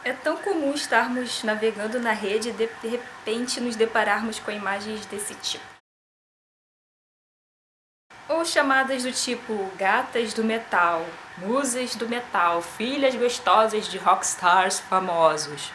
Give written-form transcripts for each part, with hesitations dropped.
É tão comum estarmos navegando na rede e de repente nos depararmos com imagens desse tipo. Ou chamadas do tipo gatas do metal, musas do metal, filhas gostosas de rockstars famosos.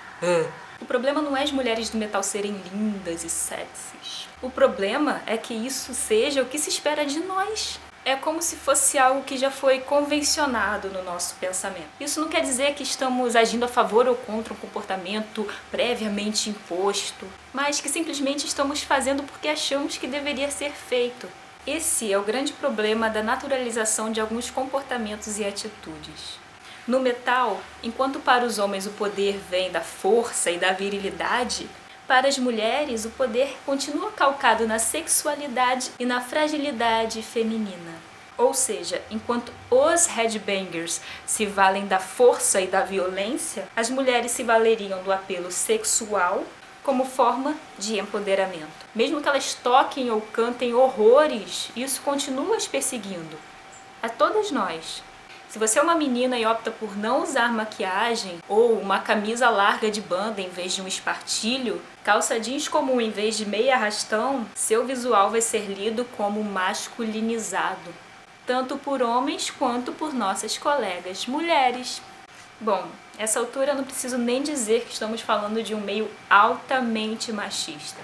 O problema não é as mulheres do metal serem lindas e sexys. O problema é que isso seja o que se espera de nós. É como se fosse algo que já foi convencionado no nosso pensamento. Isso não quer dizer que estamos agindo a favor ou contra um comportamento previamente imposto, mas que simplesmente estamos fazendo porque achamos que deveria ser feito. Esse é o grande problema da naturalização de alguns comportamentos e atitudes. No metal, enquanto para os homens o poder vem da força e da virilidade, para as mulheres o poder continua calcado na sexualidade e na fragilidade feminina. Ou seja, enquanto os headbangers se valem da força e da violência, as mulheres se valeriam do apelo sexual como forma de empoderamento. Mesmo que elas toquem ou cantem horrores, isso continua as perseguindo. A todas nós. Se você é uma menina e opta por não usar maquiagem, ou uma camisa larga de banda em vez de um espartilho, calça jeans comum em vez de meia arrastão, seu visual vai ser lido como masculinizado, tanto por homens quanto por nossas colegas mulheres. Bom, essa altura eu não preciso nem dizer que estamos falando de um meio altamente machista.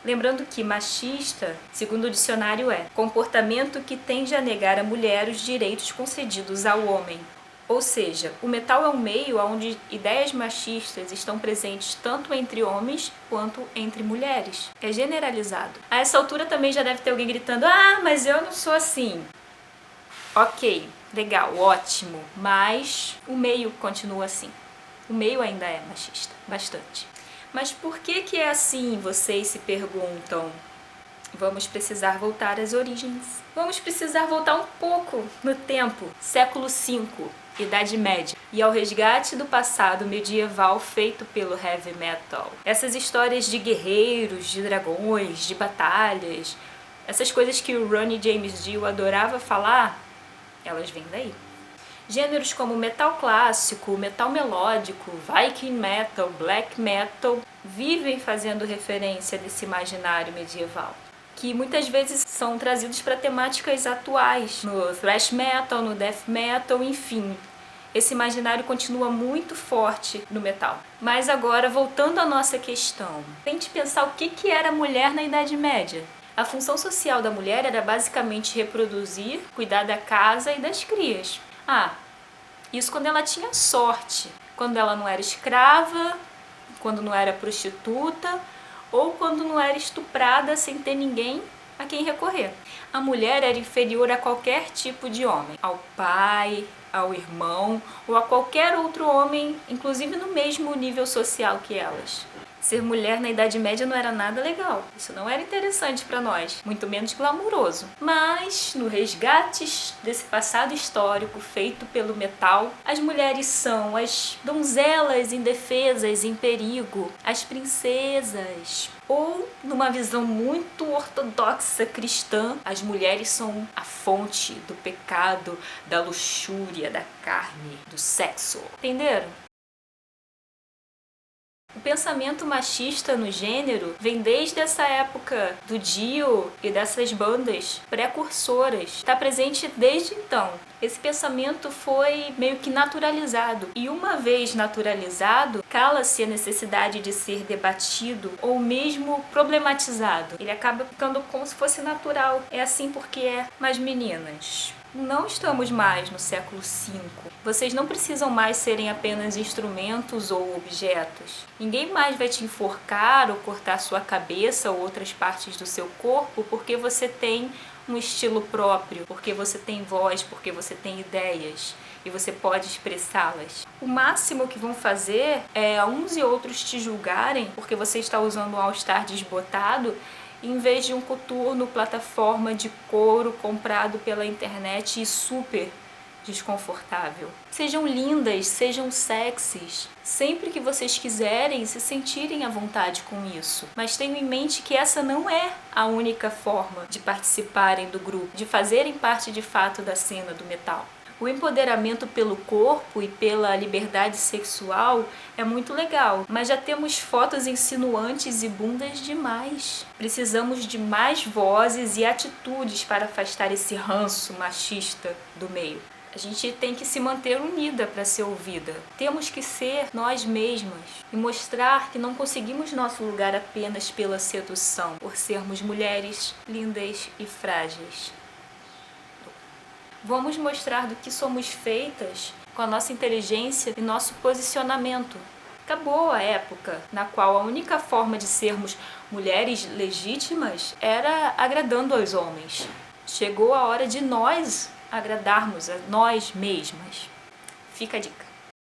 Lembrando que machista, segundo o dicionário, é comportamento que tende a negar à mulher os direitos concedidos ao homem. Ou seja, o metal é um meio onde ideias machistas estão presentes tanto entre homens quanto entre mulheres. É generalizado. A essa altura também já deve ter alguém gritando: "Ah, mas eu não sou assim". Ok, legal, ótimo, mas o meio continua assim. O meio ainda é machista, bastante. Mas por que é assim, vocês se perguntam? Vamos precisar voltar às origens. Vamos precisar voltar um pouco no tempo, século V, Idade Média, e ao resgate do passado medieval feito pelo heavy metal. Essas histórias de guerreiros, de dragões, de batalhas, essas coisas que o Ronnie James Dio adorava falar, elas vêm daí. Gêneros como metal clássico, metal melódico, viking metal, black metal vivem fazendo referência desse imaginário medieval, que muitas vezes são trazidos para temáticas atuais, no thrash metal, no death metal, enfim. Esse imaginário continua muito forte no metal. Mas agora, voltando à nossa questão, tente pensar o que era a mulher na Idade Média. A função social da mulher era basicamente reproduzir, cuidar da casa e das crias. Isso quando ela tinha sorte, quando ela não era escrava, quando não era prostituta ou quando não era estuprada sem ter ninguém a quem recorrer. A mulher era inferior a qualquer tipo de homem, ao pai, ao irmão ou a qualquer outro homem, inclusive no mesmo nível social que elas. Ser mulher na Idade Média não era nada legal, isso não era interessante para nós, muito menos glamuroso. Mas, no resgate desse passado histórico feito pelo metal, as mulheres são as donzelas indefesas, em perigo, as princesas. Ou, numa visão muito ortodoxa cristã, as mulheres são a fonte do pecado, da luxúria, da carne, do sexo. Entenderam? O pensamento machista no gênero vem desde essa época do Dio e dessas bandas precursoras. Está presente desde então. Esse pensamento foi meio que naturalizado. E uma vez naturalizado, cala-se a necessidade de ser debatido ou mesmo problematizado. Ele acaba ficando como se fosse natural. É assim porque é. Mas meninas, não estamos mais no século V. Vocês não precisam mais serem apenas instrumentos ou objetos. Ninguém mais vai te enforcar ou cortar sua cabeça ou outras partes do seu corpo porque você tem um estilo próprio, porque você tem voz, porque você tem ideias e você pode expressá-las. O máximo que vão fazer é uns e outros te julgarem porque você está usando um all-star desbotado em vez de um coturno plataforma de couro comprado pela internet e super desconfortável. Sejam lindas, sejam sexys, sempre que vocês quiserem se sentirem à vontade com isso. Mas tenham em mente que essa não é a única forma de participarem do grupo, de fazerem parte de fato da cena do metal. O empoderamento pelo corpo e pela liberdade sexual é muito legal, mas já temos fotos insinuantes e bundas demais. Precisamos de mais vozes e atitudes para afastar esse ranço machista do meio. A gente tem que se manter unida para ser ouvida. Temos que ser nós mesmas e mostrar que não conseguimos nosso lugar apenas pela sedução, por sermos mulheres lindas e frágeis. Vamos mostrar do que somos feitas com a nossa inteligência e nosso posicionamento. Acabou a época na qual a única forma de sermos mulheres legítimas era agradando aos homens. Chegou a hora de nós agradarmos a nós mesmas. Fica a dica.